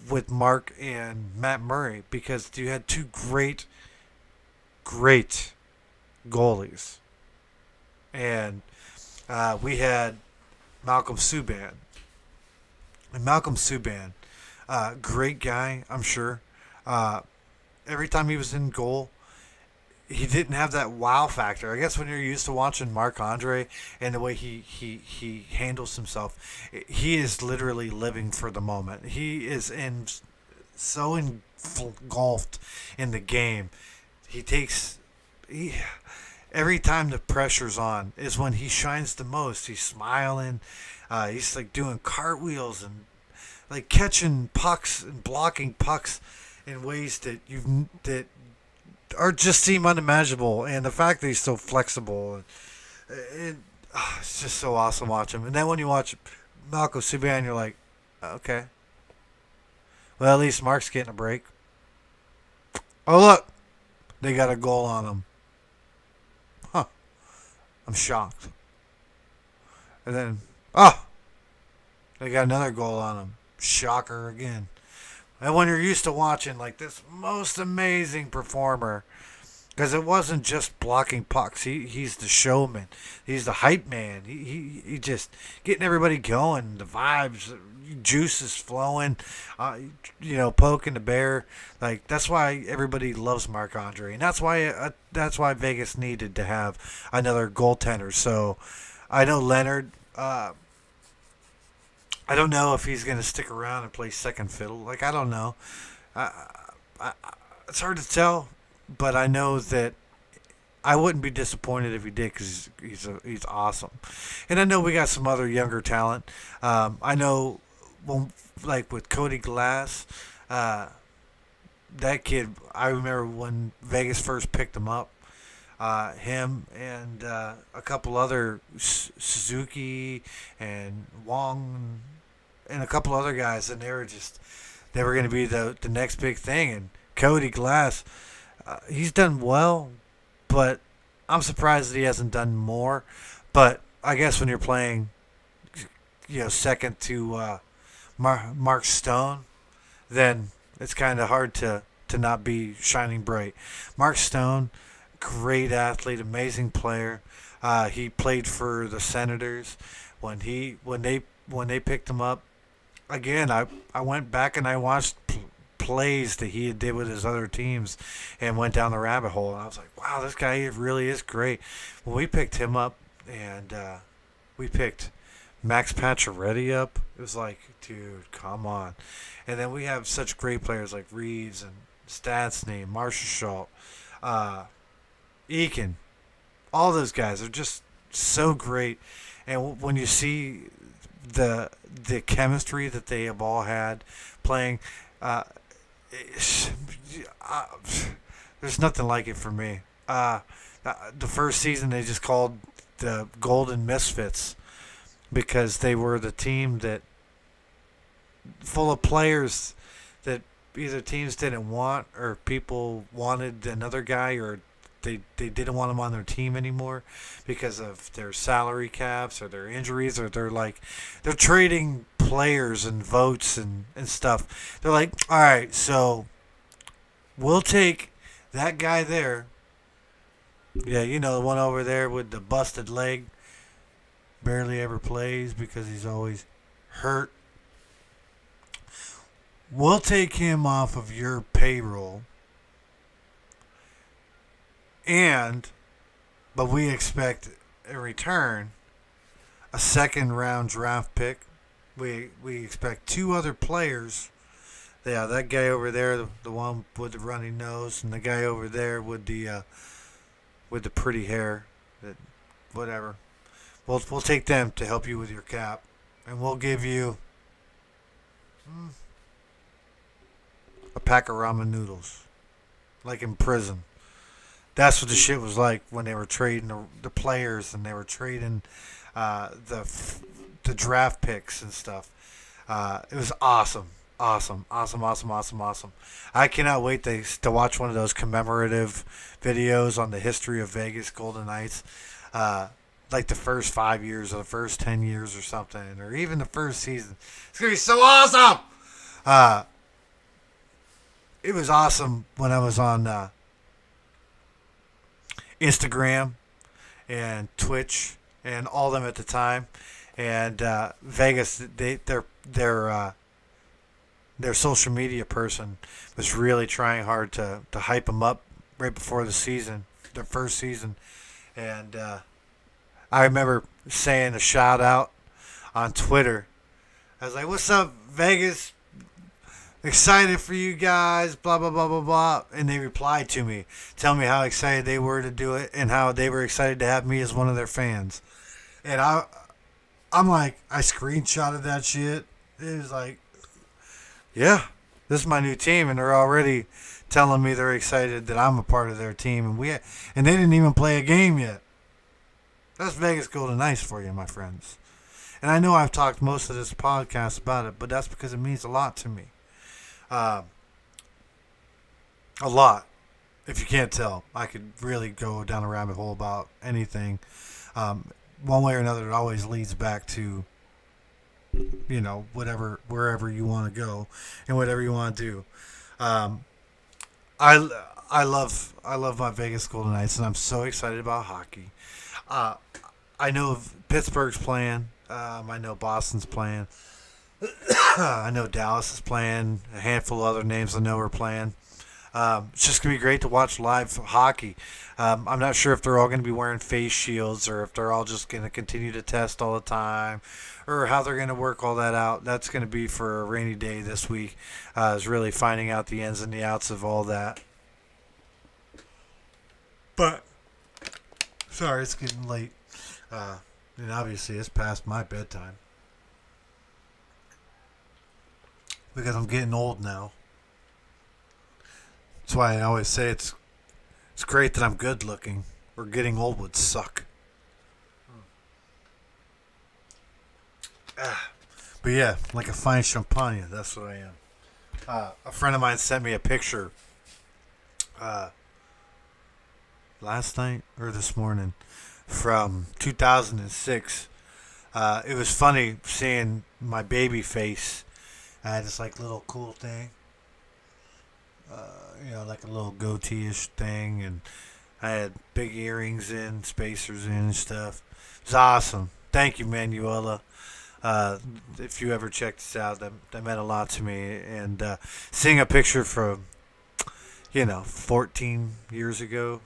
with Mark and Matt Murray, because you had two great goalies. And we had Malcolm Subban. And Malcolm Subban, great guy, I'm sure. Every time he was in goal, he didn't have that wow factor. I guess when you're used to watching Marc-Andre and the way he handles himself, he is literally living for the moment. He is so engulfed in the game. Every time the pressure's on is when he shines the most. He's smiling. He's like doing cartwheels and like catching pucks and blocking pucks in ways that just seem unimaginable. And the fact that he's so flexible, it's just so awesome to watch him. And then when you watch Malcolm Subban, you're like, okay, well, at least Mark's getting a break. Oh, look, they got a goal on him. Huh. I'm shocked. And then, they got another goal on him. Shocker again. And when you're used to watching like this most amazing performer, because it wasn't just blocking pucks, he's the showman, he's the hype man, he just getting everybody going, the vibes, juice is flowing, poking the bear. Like that's why everybody loves Marc-Andre, and that's why Vegas needed to have another goaltender. So I know Leonard. I don't know if he's going to stick around and play second fiddle. Like I don't know. I, I, it's hard to tell, but I know that I wouldn't be disappointed if he did because he's awesome. And I know we got some other younger talent. I know, like with Cody Glass, that kid. I remember when Vegas first picked him up. Him and a couple other Suzuki and Wong and a couple other guys, and they were going to be the next big thing. And Cody Glass, he's done well, but I'm surprised that he hasn't done more. But I guess when you're playing, second to Mark Stone, then it's kind of hard to not be shining bright. Mark Stone, great athlete, amazing player. He played for the Senators when they picked him up. Again, I went back and I watched plays that he did with his other teams and went down the rabbit hole. And I was like, wow, this guy really is great. When we picked him up and we picked Max Pacioretty up, it was like, dude, come on. And then we have such great players like Reeves and Stastny, Marshall Schultz, Eakin. All those guys are just so great. And when you see the chemistry that they have all had playing, there's nothing like it for me. The first season they just called the Golden Misfits because they were the team that full of players that either teams didn't want or people wanted another guy or they didn't want him on their team anymore because of their salary caps or their injuries or they're trading players and votes and stuff. They're like, all right, so we'll take that guy there. Yeah, the one over there with the busted leg. Barely ever plays because he's always hurt. We'll take him off of your payroll. But we expect in return a second round draft pick. We expect two other players. Yeah, that guy over there, the one with the runny nose, and the guy over there with the pretty hair. Whatever. We'll take them to help you with your cap, and we'll give you a pack of ramen noodles, like in prison. That's what the shit was like when they were trading the players and they were trading the draft picks and stuff. It was awesome. Awesome. I cannot wait to watch one of those commemorative videos on the history of Vegas Golden Knights. Like the first 5 years or the first 10 years or something, or even the first season. It's going to be so awesome! It was awesome when I was on Instagram and Twitch and all them at the time, and Vegas, their social media person was really trying hard to hype them up right before the season, their first season, and I remember saying a shout out on Twitter. I was like, "What's up, Vegas? Excited for you guys, blah, blah, blah, blah, blah." And they replied to me, telling me how excited they were to do it and how they were excited to have me as one of their fans. And I'm like, I screenshotted that shit. It was like, yeah, this is my new team. And they're already telling me they're excited that I'm a part of their team. And they didn't even play a game yet. That's Vegas Golden Knights for you, my friends. And I know I've talked most of this podcast about it, but that's because it means a lot to me. A lot. If you can't tell, I could really go down a rabbit hole about anything. One way or another, it always leads back to, wherever you want to go and whatever you want to do. I love my Vegas Golden Knights, and I'm so excited about hockey. I know Pittsburgh's playing. I know Boston's playing. I know Dallas is playing. A handful of other names I know are playing. It's just going to be great to watch live hockey. I'm not sure if they're all going to be wearing face shields or if they're all just going to continue to test all the time or how they're going to work all that out. That's going to be for a rainy day this week, is really finding out the ins and the outs of all that. But, sorry, it's getting late. And obviously it's past my bedtime because I'm getting old now. That's why I always say it's great that I'm good looking, or getting old would suck. But yeah, like a fine champagne, that's what I am. A friend of mine sent me a picture last night or this morning from 2006. It was funny seeing my baby face. I had this like little cool thing. Like a little goatee-ish thing, and I had big earrings in, spacers in, and stuff. It was awesome. Thank you, Manuela. If you ever check this out, that meant a lot to me. And seeing a picture from, 14 years ago,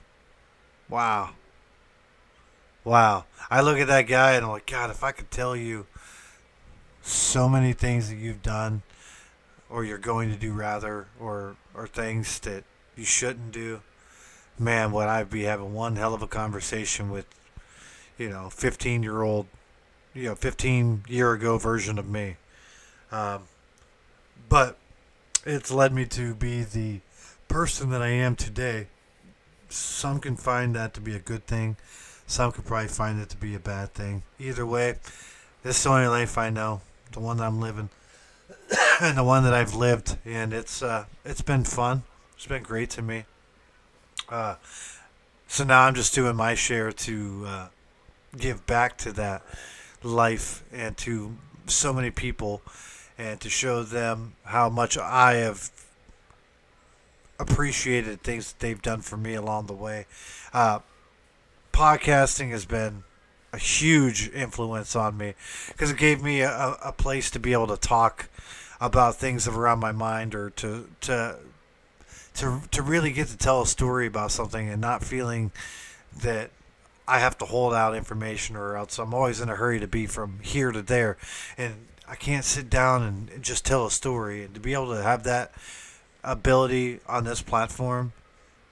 wow. Wow. I look at that guy and I'm like, God, if I could tell you so many things that you've done, or you're going to do rather, or things that you shouldn't do, man, would I be having one hell of a conversation with, 15-year-old, 15-year ago version of me. But it's led me to be the person that I am today. Some can find that to be a good thing. Some could probably find it to be a bad thing. Either way, this is the only life I know, the one that I'm living. And the one that I've lived, and it's been fun. It's been great to me. So now I'm just doing my share to give back to that life and to so many people, and to show them how much I have appreciated things that they've done for me along the way. Podcasting has been a huge influence on me because it gave me a place to be able to talk about things that were on my mind, or to really get to tell a story about something and not feeling that I have to hold out information, or else I'm always in a hurry to be from here to there, and I can't sit down and just tell a story. And to be able to have that ability on this platform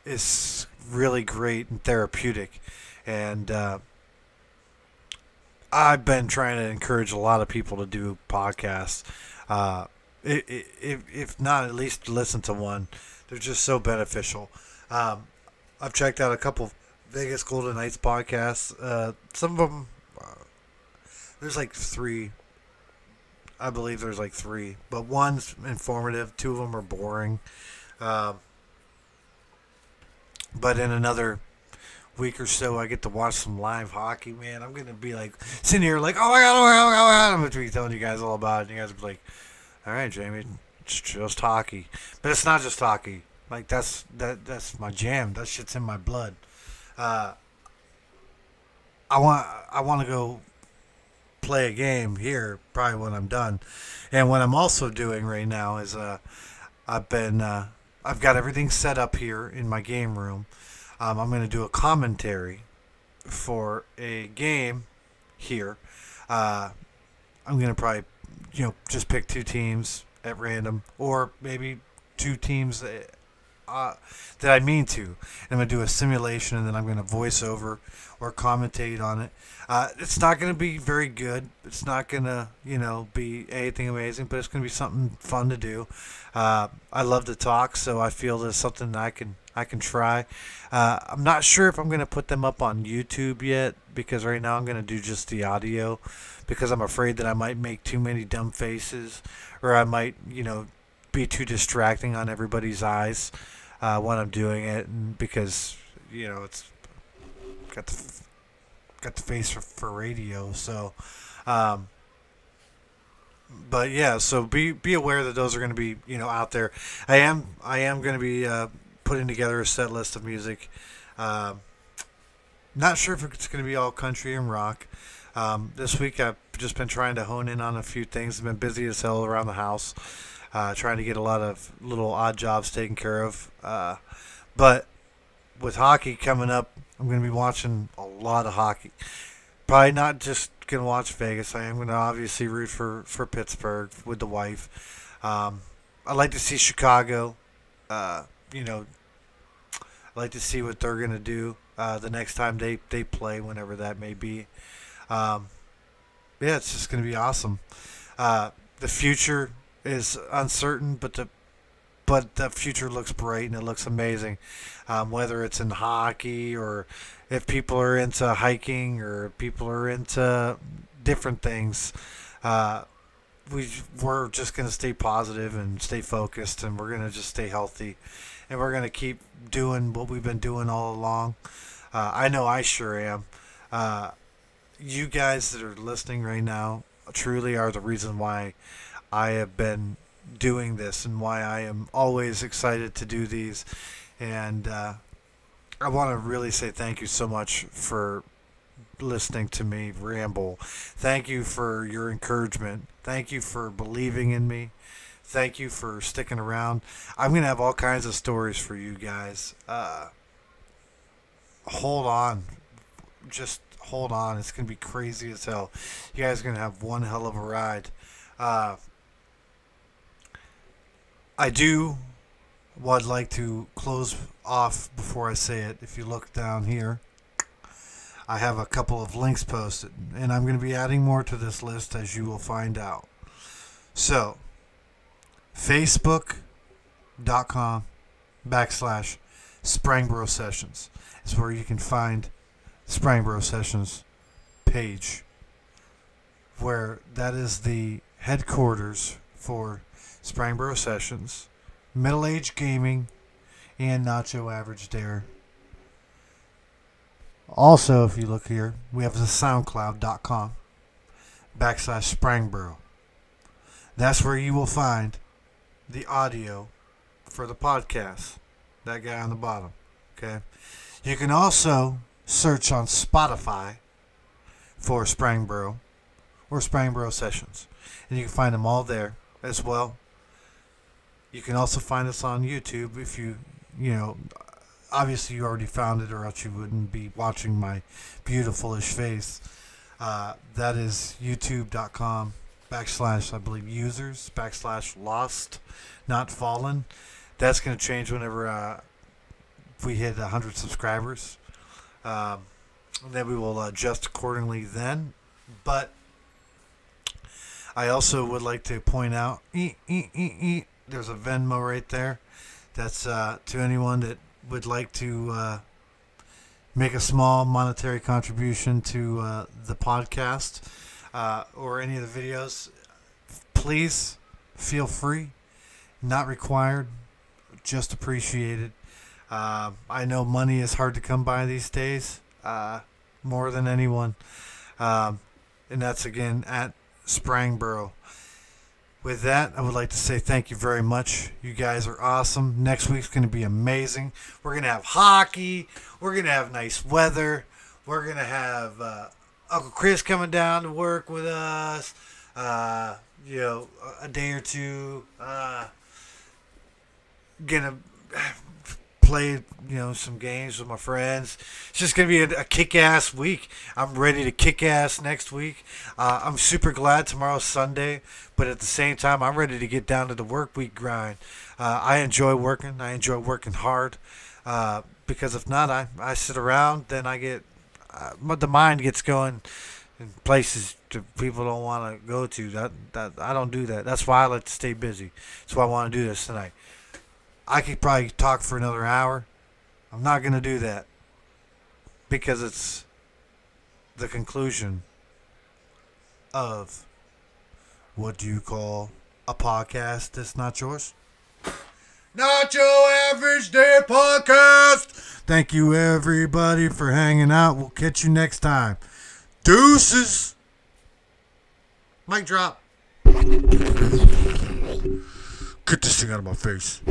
is really great and therapeutic. And I've been trying to encourage a lot of people to do podcasts. If not, at least listen to one. They're just so beneficial. I've checked out a couple Vegas Golden Knights podcasts. Some of them, there's like three. I believe there's like three. But one's informative. Two of them are boring. But in another week or so, I get to watch some live hockey, man. I'm going to be like sitting here like, oh my God, oh my God, oh my God. I'm going to be telling you guys all about it. And you guys will be like, all right, Jamie, it's just hockey. But it's not just hockey. Like, that's my jam. That shit's in my blood. I want to go play a game here probably when I'm done. And what I'm also doing right now is I've got everything set up here in my game room. I'm going to do a commentary for a game here. I'm going to probably, just pick two teams at random, or maybe two teams that I mean to. And I'm going to do a simulation, and then I'm going to voice over or commentate on it. It's not going to be very good. It's not going to, be anything amazing, but it's going to be something fun to do. I love to talk, so I feel there's something I can try. I'm not sure if I'm going to put them up on YouTube yet, because right now I'm going to do just the audio, because I'm afraid that I might make too many dumb faces, or I might, be too distracting on everybody's eyes when I'm doing it, and because, it's got the face for radio, so but yeah, so be aware that those are going to be out there. I am going to be putting together a set list of music. Not sure if it's going to be all country and rock. This week I've just been trying to hone in on a few things. I've been busy as hell around the house, trying to get a lot of little odd jobs taken care of. But with hockey coming up, I'm going to be watching a lot of hockey. Probably not just going to watch Vegas. I am going to obviously root for Pittsburgh with the wife. I'd like to see Chicago. You know, I'd like to see what they're going to do the next time they play, whenever that may be. Yeah, it's just going to be awesome. The future is uncertain, but the future looks bright and it looks amazing. Whether it's in hockey or if people are into hiking or people are into different things, we're just going to stay positive and stay focused, and we're going to just stay healthy, and we're going to keep doing what we've been doing all along. I know I sure am. You guys that are listening right now truly are the reason why I have been doing this and why I am always excited to do these. And I want to really say thank you so much for listening to me ramble. Thank you for your encouragement. Thank you for believing in me. Thank you for sticking around. I'm going to have all kinds of stories for you guys. Hold on. Just hold on. It's going to be crazy as hell. You guys are going to have one hell of a ride. Would like to close off before I say it. If you look down here, I have a couple of links posted, and I'm going to be adding more to this list, as you will find out. So, Facebook.com/Sprangboro Sessions is where you can find Sprangboro Sessions page, where that is the headquarters for Sprangboro Sessions, Middle Age Gaming, and Nacho Average Daire. Also, if you look here, we have the SoundCloud.com/Sprangboro. That's where you will find the audio for the podcast. That guy on the bottom. Okay. You can also search on Spotify for Sprangboro or Sprangboro Sessions, and you can find them all there as well. You can also find us on YouTube if you obviously you already found it, or else you wouldn't be watching my beautiful-ish face. That is youtube.com/ I believe users / lost not fallen. That's going to change whenever we hit 100 subscribers. Then we will adjust accordingly then. But I also would like to point out, there's a Venmo right there. That's to anyone that would like to make a small monetary contribution to the podcast or any of the videos. Please feel free. Not required. Just appreciated. I know money is hard to come by these days, more than anyone. And that's again at Sprangboro. With that, I would like to say thank you very much. You guys are awesome. Next week's going to be amazing. We're going to have hockey. We're going to have nice weather. We're going to have Uncle Chris coming down to work with us. A day or two. Gonna play, some games with my friends. It's just going to be a kick-ass week. I'm ready to kick ass next week. I'm super glad tomorrow's Sunday, but at the same time, I'm ready to get down to the work week grind. I enjoy working. I enjoy working hard because if not, I sit around, then I get the mind gets going in places that people don't want to go to. That I don't do that. That's why I like to stay busy. That's why I want to do this tonight. I could probably talk for another hour. I'm not going to do that because it's the conclusion of what do you call a podcast that's not yours? Nacho Average Daire Podcast. Thank you, everybody, for hanging out. We'll catch you next time. Deuces. Mic drop. Get this thing out of my face.